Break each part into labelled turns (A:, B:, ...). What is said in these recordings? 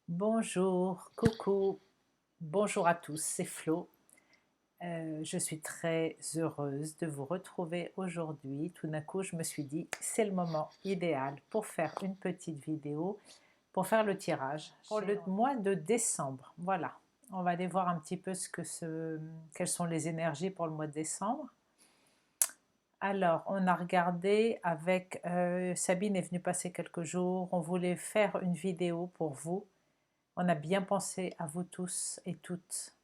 A: Bonjour, coucou, bonjour à tous, c'est Flo. Je suis très heureuse de vous retrouver aujourd'hui. Tout d'un coup, je me suis dit, c'est le moment idéal pour faire une petite vidéo, pour faire le tirage pour le mois de décembre. Voilà, on va aller voir un petit peu quelles sont les énergies pour le mois de décembre. Alors, on a regardé avec Sabine est venue passer quelques jours. On voulait faire une vidéo pour vous. On a bien pensé à vous tous et toutes.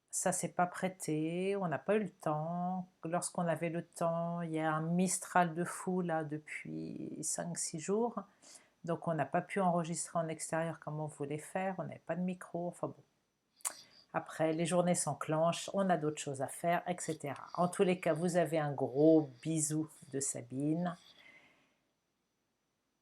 A: Ça s'est pas prêté, on n'a pas eu le temps. Lorsqu'on avait le temps, il y a un mistral de fou là depuis 5 6 jours. Donc on n'a pas pu enregistrer en extérieur comme on voulait faire, on n'avait pas de micro, enfin bon. Après, les journées s'enclenchent, on a d'autres choses à faire, etc. En tous les cas, vous avez un gros bisou de Sabine.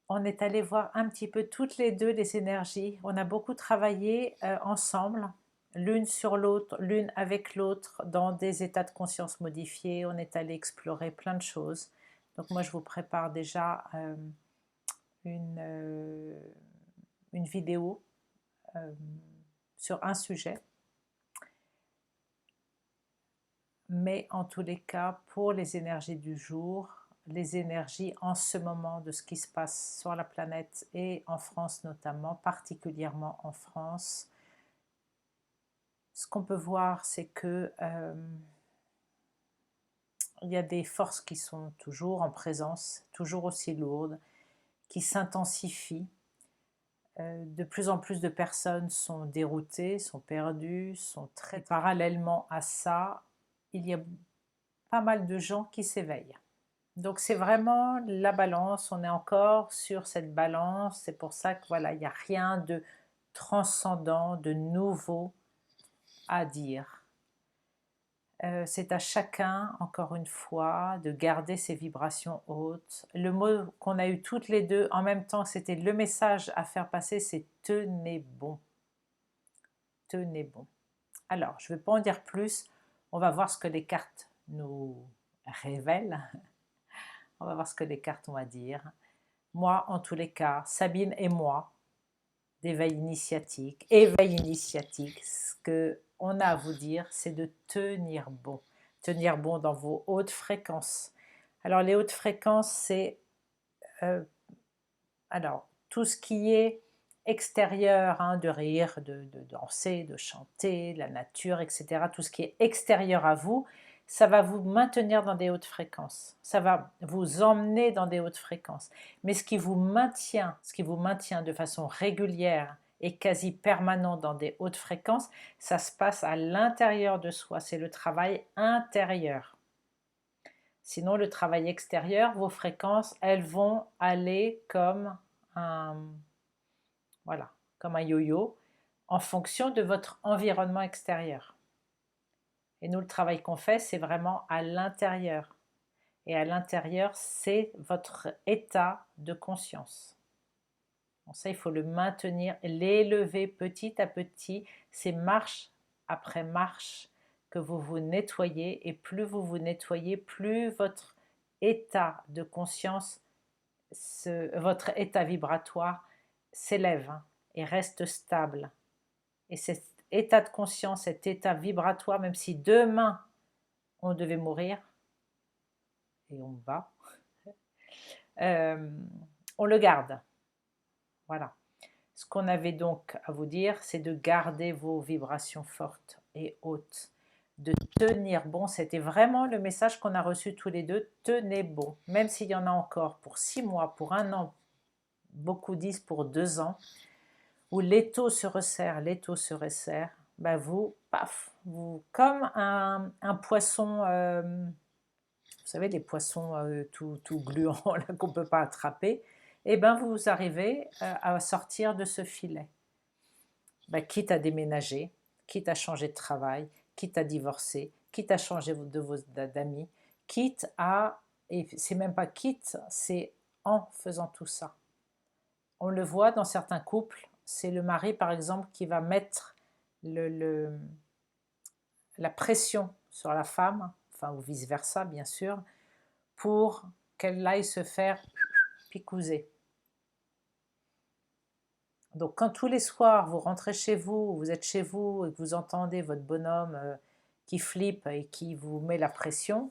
A: On est allé voir un petit peu toutes les deux les énergies. On a beaucoup travaillé ensemble, l'une sur l'autre, l'une avec l'autre, dans des états de conscience modifiés. On est allé explorer plein de choses. Donc moi, je vous prépare déjà une, euh, une vidéo euh, sur un sujet. Mais en tous les cas, pour les énergies du jour, les énergies en ce moment de ce qui se passe sur la planète et en France notamment, particulièrement en France, ce qu'on peut voir, c'est que il y a des forces qui sont toujours en présence, toujours aussi lourdes, qui s'intensifient. De plus en plus de personnes sont déroutées, sont perdues, sont très... Et parallèlement à ça, il y a pas mal de gens qui s'éveillent. Donc c'est vraiment la balance, on est encore sur cette balance, c'est pour ça que voilà, il n'y a rien de transcendant, de nouveau à dire. C'est à chacun, encore une fois, de garder ses vibrations hautes. Le mot qu'on a eu toutes les deux en même temps, c'était le message à faire passer, c'est tenez bon. Tenez bon. Alors, je ne vais pas en dire plus, on va voir ce que les cartes nous révèlent. On va voir ce que les cartes ont à dire. Moi, en tous les cas, Sabine et moi, éveil initiatique, ce qu'on a à vous dire, c'est de tenir bon. Tenir bon dans vos hautes fréquences. Alors, les hautes fréquences, c'est euh, alors tout ce qui est extérieur, hein, de rire, de danser, de chanter, la nature, etc. Tout ce qui est extérieur à vous, ça va vous maintenir dans des hautes fréquences. Ça va vous emmener dans des hautes fréquences. Mais ce qui vous maintient de façon régulière et quasi permanent dans des hautes fréquences, ça se passe à l'intérieur de soi. C'est le travail intérieur. Sinon, le travail extérieur, vos fréquences, elles vont aller comme un, voilà, comme un yo-yo en fonction de votre environnement extérieur. Et nous, le travail qu'on fait, c'est vraiment à l'intérieur. Et à l'intérieur, c'est votre état de conscience. Bon, ça, il faut le maintenir, l'élever petit à petit. C'est marche après marche que vous vous nettoyez. Et plus vous vous nettoyez, plus votre état de conscience, votre état vibratoire s'élève, hein, et reste stable. Et cet état de conscience, cet état vibratoire, même si demain on devait mourir, et on va, euh, on le garde. Voilà. Ce qu'on avait donc à vous dire, c'est de garder vos vibrations fortes et hautes, de tenir bon. C'était vraiment le message qu'on a reçu tous les deux, tenez bon. Même s'il y en a encore pour 6 mois, pour 1 an, beaucoup disent pour 2 ans, où l'étau se resserre, ben vous, paf, vous, comme un poisson, vous savez, les poissons tout gluants qu'on ne peut pas attraper, et ben vous arrivez à sortir de ce filet. Ben, quitte à déménager, quitte à changer de travail, quitte à divorcer, quitte à changer d'amis, quitte à, et c'est même pas quitte, c'est en faisant tout ça. On le voit dans certains couples, c'est le mari par exemple qui va mettre la pression sur la femme, enfin ou vice-versa bien sûr, pour qu'elle aille se faire picouser. Donc quand tous les soirs vous rentrez chez vous, vous êtes chez vous et que vous entendez votre bonhomme qui flippe et qui vous met la pression,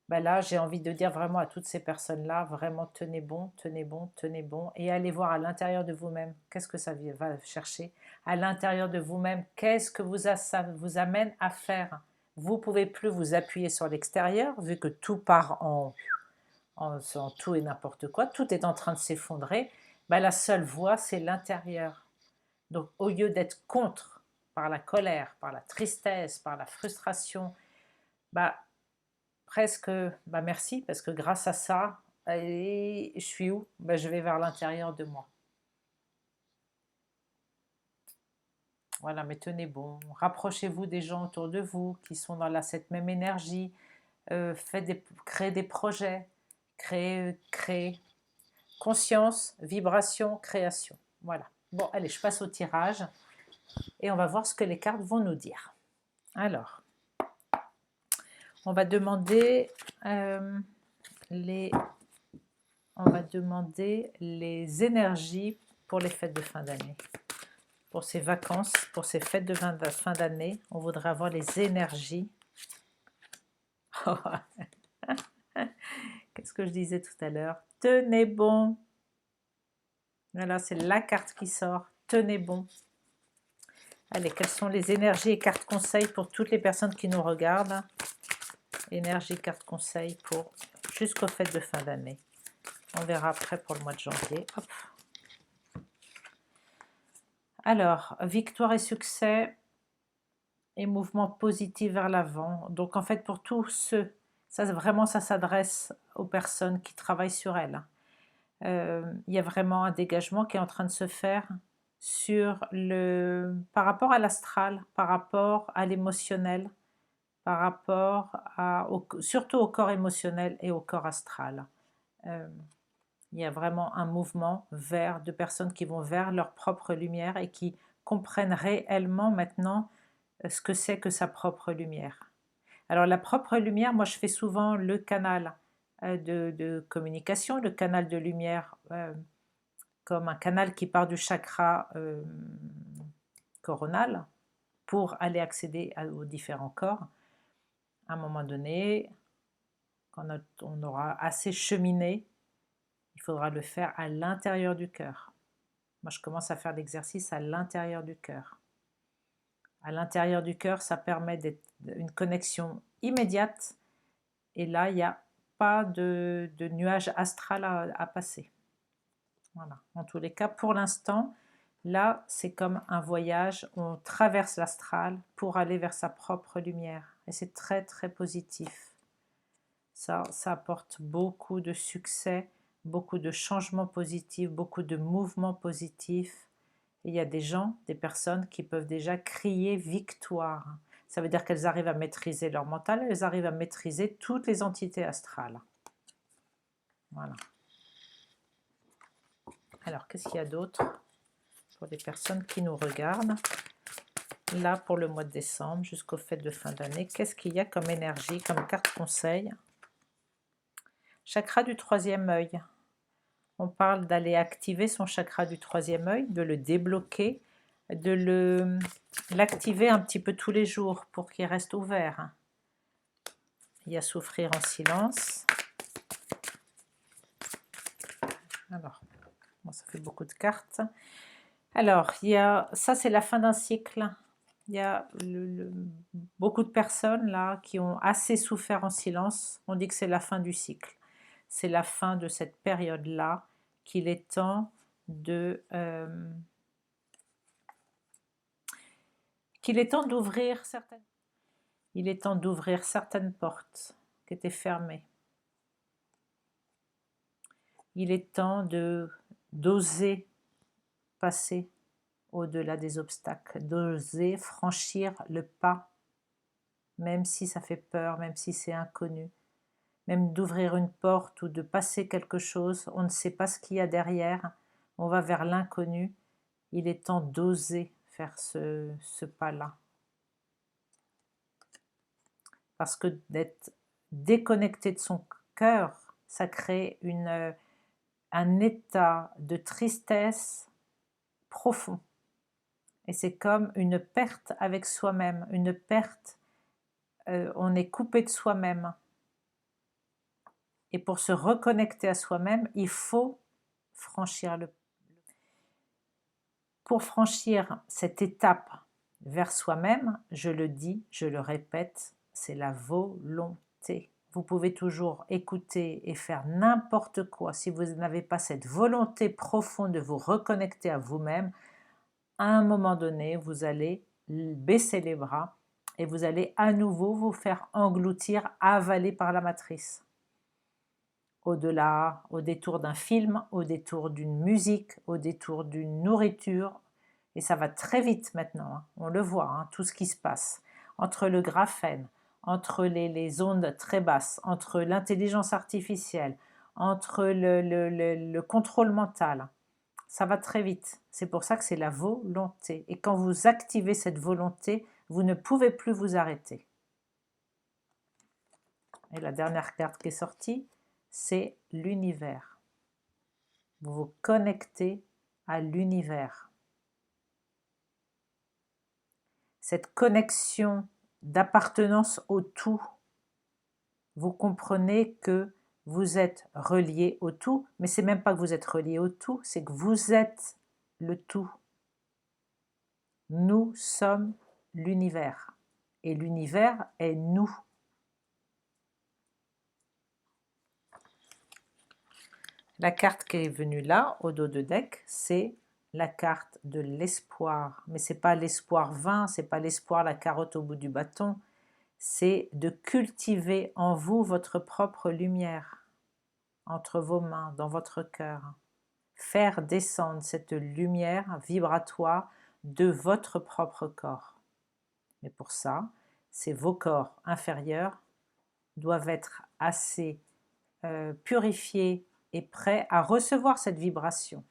A: bah là j'ai envie de dire vraiment à toutes ces personnes-là, vraiment tenez bon, tenez bon, tenez bon et allez voir à l'intérieur de vous-même, qu'est-ce que ça va chercher à l'intérieur de vous-même, qu'est-ce que ça vous amène à faire. Vous ne pouvez plus vous appuyer sur l'extérieur, vu que tout part en tout et n'importe quoi, tout est en train de s'effondrer, bah la seule voie, c'est l'intérieur. Donc au lieu d'être contre, par la colère, par la tristesse, par la frustration, bah presque, bah merci, parce que grâce à ça, et je suis où? Bah, je vais vers l'intérieur de moi. Voilà, mais tenez bon, rapprochez-vous des gens autour de vous qui sont dans cette même énergie, créez des projets, créez. Conscience, vibration, création. Voilà. Bon, allez, je passe au tirage et on va voir ce que les cartes vont nous dire. Alors, on va demander les énergies pour les fêtes de fin d'année. Pour ces vacances, pour ces fêtes de fin d'année, on voudrait avoir les énergies. Qu'est-ce que je disais tout à l'heure? Tenez bon. Voilà, c'est la carte qui sort. Tenez bon. Allez, quelles sont les énergies et cartes conseils pour toutes les personnes qui nous regardent? Énergie, cartes conseils pour jusqu'aux fêtes de fin d'année. On verra après pour le mois de janvier. Hop. Alors, victoire et succès et mouvement positif vers l'avant. Donc en fait, pour tous ceux, ça vraiment, ça s'adresse aux personnes qui travaillent sur elles. Il y a vraiment un dégagement qui est en train de se faire par rapport à l'astral, par rapport à l'émotionnel, par rapport surtout au corps émotionnel et au corps astral. Il y a vraiment un mouvement de personnes qui vont vers leur propre lumière et qui comprennent réellement maintenant ce que c'est que sa propre lumière. Alors la propre lumière, moi je fais souvent le canal de communication, le canal de lumière comme un canal qui part du chakra coronal pour aller accéder aux différents corps. À un moment donné, quand on aura assez cheminé, il faudra le faire à l'intérieur du cœur. Moi, je commence à faire l'exercice à l'intérieur du cœur. À l'intérieur du cœur, ça permet une connexion immédiate. Et là, il n'y a pas de nuage astral à passer. Voilà. En tous les cas, pour l'instant, là, c'est comme un voyage. On traverse l'astral pour aller vers sa propre lumière. Et c'est très, très positif. Ça apporte beaucoup de succès, beaucoup de changements positifs, beaucoup de mouvements positifs. Et il y a des gens, des personnes qui peuvent déjà crier victoire. Ça veut dire qu'elles arrivent à maîtriser leur mental, elles arrivent à maîtriser toutes les entités astrales. Voilà. Alors, qu'est-ce qu'il y a d'autre pour les personnes qui nous regardent? Là, pour le mois de décembre, jusqu'aux fêtes de fin d'année, qu'est-ce qu'il y a comme énergie, comme carte conseil? Chakra du troisième œil. On parle d'aller activer son chakra du troisième œil, de le débloquer, de l'activer un petit peu tous les jours pour qu'il reste ouvert. Il y a souffrir en silence. Alors, bon, ça fait beaucoup de cartes. Alors, ça c'est la fin d'un cycle. Il y a beaucoup de personnes là qui ont assez souffert en silence. On dit que c'est la fin du cycle. C'est la fin de cette période-là qu'il est temps d'ouvrir certaines. Il est temps d'ouvrir certaines portes qui étaient fermées. Il est temps d'oser passer au-delà des obstacles, d'oser franchir le pas, même si ça fait peur, même si c'est inconnu, même d'ouvrir une porte ou de passer quelque chose, on ne sait pas ce qu'il y a derrière, on va vers l'inconnu. Il est temps d'oser faire ce pas-là. Parce que d'être déconnecté de son cœur, ça crée un état de tristesse profond. Et c'est comme une perte avec soi-même, une perte, on est coupé de soi-même. Et pour se reconnecter à soi-même, il faut franchir le... Pour franchir cette étape vers soi-même, je le dis, je le répète, c'est la volonté. Vous pouvez toujours écouter et faire n'importe quoi. Si vous n'avez pas cette volonté profonde de vous reconnecter à vous-même, à un moment donné, vous allez baisser les bras et vous allez à nouveau vous faire engloutir, avaler par la matrice. Au-delà, au détour d'un film, au détour d'une musique, au détour d'une nourriture. Et ça va très vite maintenant, hein. On le voit, hein, tout ce qui se passe. Entre le graphène, entre les ondes très basses, entre l'intelligence artificielle, entre le contrôle mental, ça va très vite. C'est pour ça que c'est la volonté. Et quand vous activez cette volonté, vous ne pouvez plus vous arrêter. Et la dernière carte qui est sortie, c'est l'univers. Vous vous connectez à l'univers. Cette connexion d'appartenance au tout, vous comprenez que vous êtes relié au tout, mais c'est même pas que vous êtes relié au tout, c'est que vous êtes le tout. Nous sommes l'univers et l'univers est nous. La carte qui est venue là, au dos de deck, c'est la carte de l'espoir. Mais c'est pas l'espoir vain, c'est pas l'espoir la carotte au bout du bâton, c'est de cultiver en vous votre propre lumière, entre vos mains, dans votre cœur. Faire descendre cette lumière vibratoire de votre propre corps. Mais pour ça, c'est vos corps inférieurs doivent être assez purifiés et prêts à recevoir cette vibration.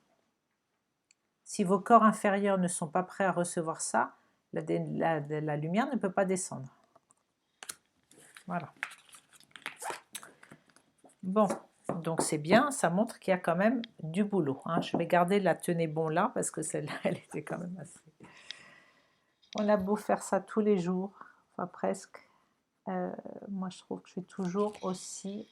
A: Si vos corps inférieurs ne sont pas prêts à recevoir ça, la lumière ne peut pas descendre. Voilà. Bon, donc c'est bien, ça montre qu'il y a quand même du boulot, hein. Je vais garder la tenez bon là, parce que celle-là, elle était quand même assez... On a beau faire ça tous les jours, enfin presque, moi je trouve que je suis toujours aussi...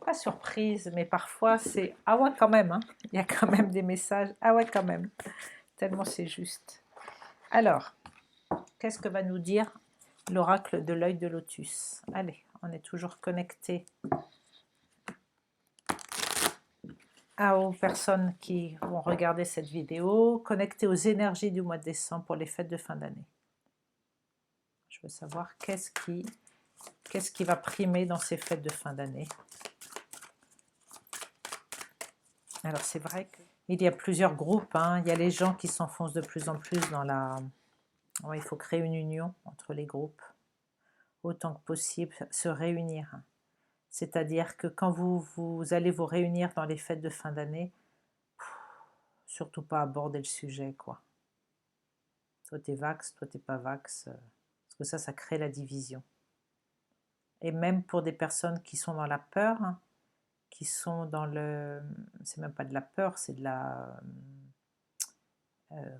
A: pas surprise, mais parfois c'est « Ah ouais quand même, hein !» Il y a quand même des messages « Ah ouais quand même !» Tellement c'est juste. Alors, qu'est-ce que va nous dire l'oracle de l'œil de lotus? Allez, on est toujours connecté aux personnes qui vont regarder cette vidéo, connecté aux énergies du mois de décembre pour les fêtes de fin d'année. Je veux savoir qu'est-ce qui va primer dans ces fêtes de fin d'année. Alors c'est vrai qu'il y a plusieurs groupes, hein. Il y a les gens qui s'enfoncent de plus en plus dans la... Ouais, il faut créer une union entre les groupes, autant que possible, se réunir. C'est-à-dire que quand vous allez vous réunir dans les fêtes de fin d'année, surtout pas aborder le sujet, quoi. Toi t'es vax, toi t'es pas vax, parce que ça crée la division. Et même pour des personnes qui sont dans la peur, hein, qui sont dans le... C'est même pas de la peur, c'est de la...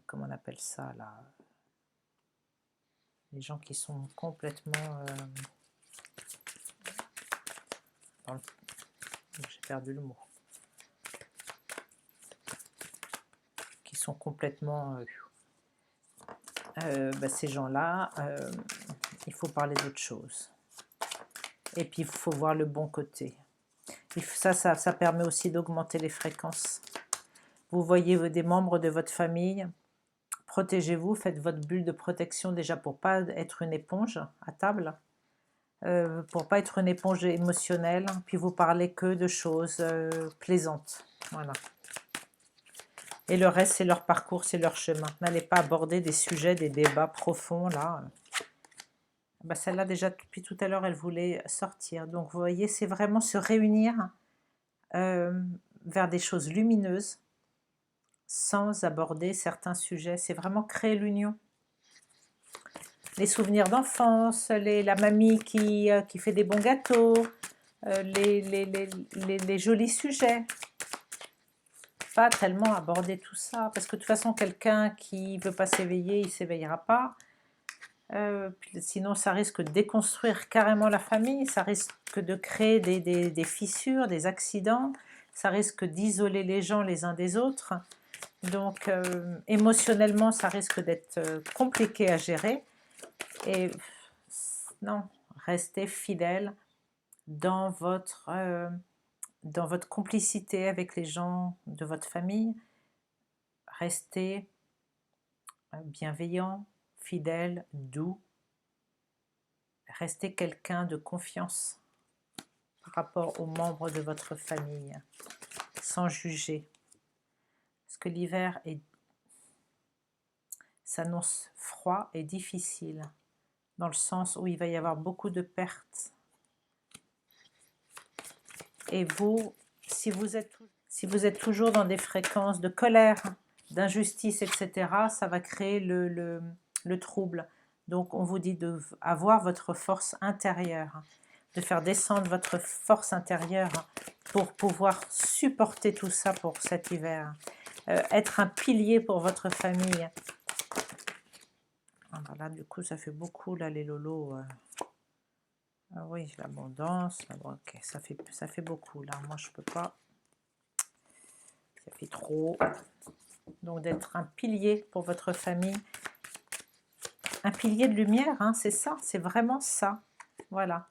A: comment on appelle ça, là? Les gens qui sont complètement... J'ai perdu le mot. Qui sont complètement... ces gens-là, il faut parler d'autre chose. Et puis il faut voir le bon côté. Ça permet aussi d'augmenter les fréquences. Vous voyez des membres de votre famille, protégez-vous, faites votre bulle de protection déjà pour ne pas être une éponge à table, pour ne pas être une éponge émotionnelle, puis vous parlez que de choses plaisantes. Voilà. Et le reste, c'est leur parcours, c'est leur chemin. N'allez pas aborder des sujets, des débats profonds, là. Celle-là, déjà, depuis tout à l'heure, elle voulait sortir. Donc, vous voyez, c'est vraiment se réunir vers des choses lumineuses, sans aborder certains sujets. C'est vraiment créer l'union. Les souvenirs d'enfance, la mamie qui fait des bons gâteaux, les jolis sujets. pas tellement aborder tout ça, parce que de toute façon, quelqu'un qui veut pas s'éveiller, il s'éveillera pas. Sinon, ça risque de déconstruire carrément la famille, ça risque de créer des fissures, des accidents, ça risque d'isoler les gens les uns des autres. Donc, émotionnellement, ça risque d'être compliqué à gérer. Et non, restez fidèle dans votre complicité avec les gens de votre famille. Restez bienveillant, fidèle, doux. Restez quelqu'un de confiance par rapport aux membres de votre famille, sans juger. Parce que l'hiver s'annonce froid et difficile, dans le sens où il va y avoir beaucoup de pertes. Et vous, si vous êtes toujours dans des fréquences de colère, d'injustice, etc., ça va créer le trouble. Donc on vous dit d'avoir votre force intérieure, de faire descendre votre force intérieure pour pouvoir supporter tout ça pour cet hiver. Être un pilier pour votre famille. Ah, voilà, du coup ça fait beaucoup là les lolos. Ah oui, l'abondance, ok, ça fait beaucoup là, moi je peux pas, ça fait trop. Donc d'être un pilier pour votre famille, un pilier de lumière, hein, c'est ça, c'est vraiment ça, voilà.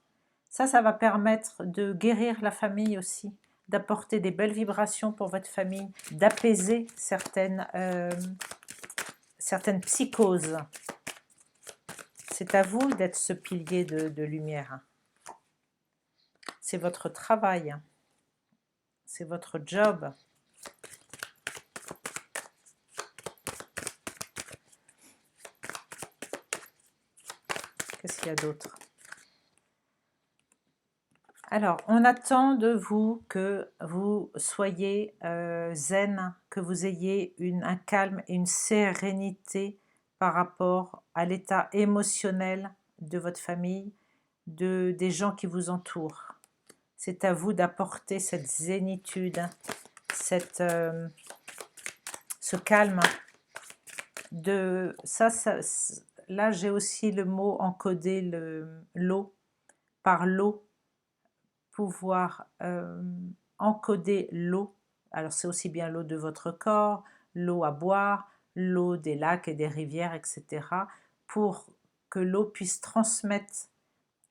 A: Ça va permettre de guérir la famille aussi, d'apporter des belles vibrations pour votre famille, d'apaiser certaines psychoses. C'est à vous d'être ce pilier de lumière. C'est votre travail, c'est votre job. Qu'est-ce qu'il y a d'autre? Alors, on attend de vous que vous soyez zen, que vous ayez un calme et une sérénité par rapport à l'état émotionnel de votre famille, des gens qui vous entourent. C'est à vous d'apporter cette zénitude, ce calme. Là, j'ai aussi le mot encodé, l'eau, par l'eau, pouvoir encoder l'eau. Alors c'est aussi bien l'eau de votre corps, l'eau à boire, l'eau des lacs et des rivières, etc. pour que l'eau puisse transmettre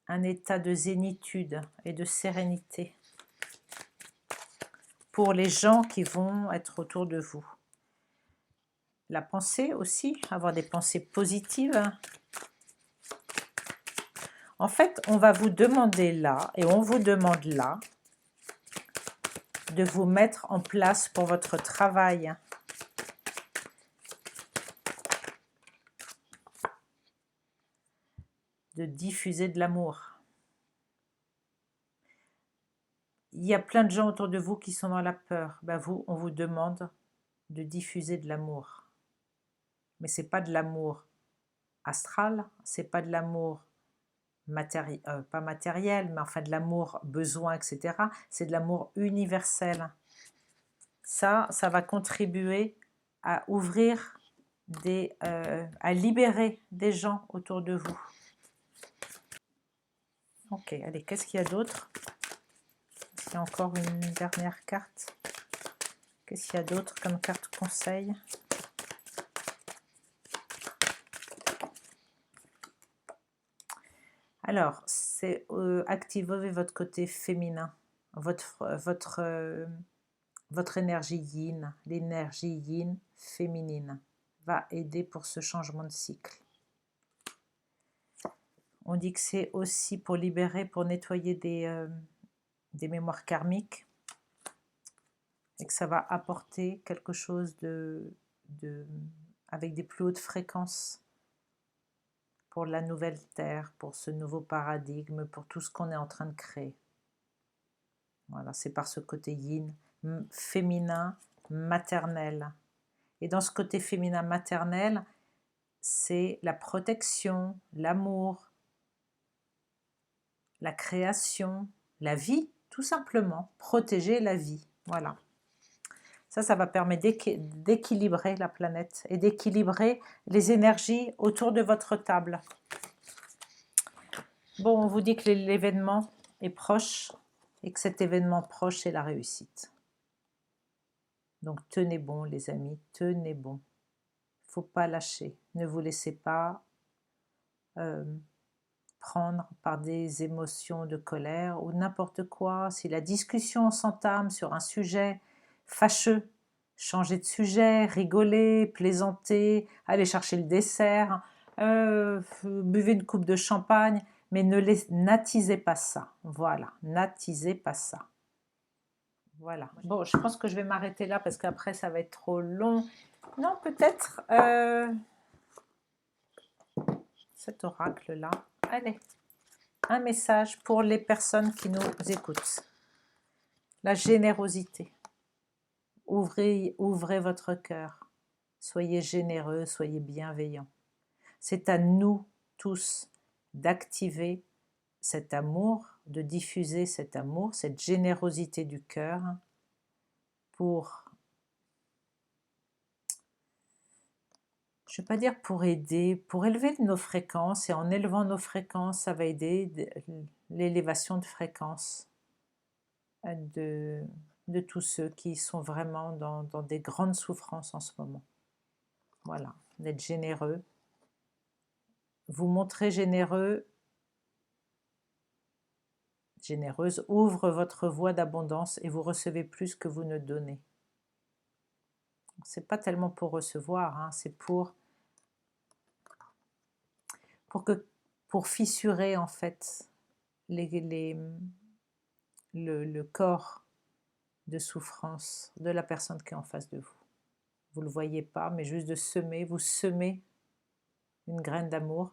A: un état de zénitude et de sérénité pour les gens qui vont être autour de vous. La pensée aussi, avoir des pensées positives. En fait, on va vous demander là, et on vous demande là, de vous mettre en place pour votre travail. De diffuser de l'amour. Il y a plein de gens autour de vous qui sont dans la peur. Ben vous, on vous demande de diffuser de l'amour. Mais c'est pas de l'amour astral, c'est pas de l'amour pas matériel, mais enfin de l'amour besoin, etc. C'est de l'amour universel. Ça va contribuer à ouvrir à libérer des gens autour de vous. Ok, allez, qu'est-ce qu'il y a d'autre? Il y a encore une dernière carte. Qu'est-ce qu'il y a d'autre comme carte conseil? Alors, c'est activer votre côté féminin, votre énergie yin, l'énergie yin féminine va aider pour ce changement de cycle. On dit que c'est aussi pour libérer, pour nettoyer des mémoires karmiques et que ça va apporter quelque chose avec des plus hautes fréquences pour la nouvelle Terre, pour ce nouveau paradigme, pour tout ce qu'on est en train de créer. Voilà, c'est par ce côté yin, féminin, maternel. Et dans ce côté féminin maternel, c'est la protection, l'amour, la création, la vie, tout simplement. Protéger la vie, voilà. Ça va permettre d'équilibrer la planète et d'équilibrer les énergies autour de votre table. Bon, on vous dit que l'événement est proche et que cet événement proche est la réussite. Donc tenez bon les amis, tenez bon. Il ne faut pas lâcher, ne vous laissez pas prendre par des émotions de colère ou n'importe quoi. Si la discussion s'entame sur un sujet fâcheux, changez de sujet, rigolez, plaisantez, allez chercher le dessert, buvez une coupe de champagne, mais n'attisez pas ça. Voilà, n'attisez pas ça. Voilà. Bon, je pense que je vais m'arrêter là parce qu'après ça va être trop long. Non, peut-être cet oracle-là. Allez, un message pour les personnes qui nous écoutent. La générosité. Ouvrez votre cœur. Soyez généreux, soyez bienveillants. C'est à nous tous d'activer cet amour, de diffuser cet amour, cette générosité du cœur pour, je ne vais pas dire pour aider, pour élever nos fréquences, et en élevant nos fréquences, ça va aider l'élévation de fréquences de tous ceux qui sont vraiment dans des grandes souffrances en ce moment. Voilà, d'être généreux. Vous montrez généreuse, ouvre votre voie d'abondance et vous recevez plus que vous ne donnez. C'est pas tellement pour recevoir, hein, c'est pour fissurer en fait le corps de souffrance de la personne qui est en face de vous. Vous ne le voyez pas, mais juste de semer, vous semez une graine d'amour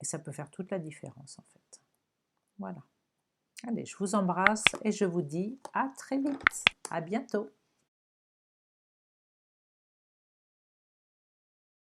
A: et ça peut faire toute la différence en fait. Voilà. Allez, je vous embrasse et je vous dis à très vite. À bientôt.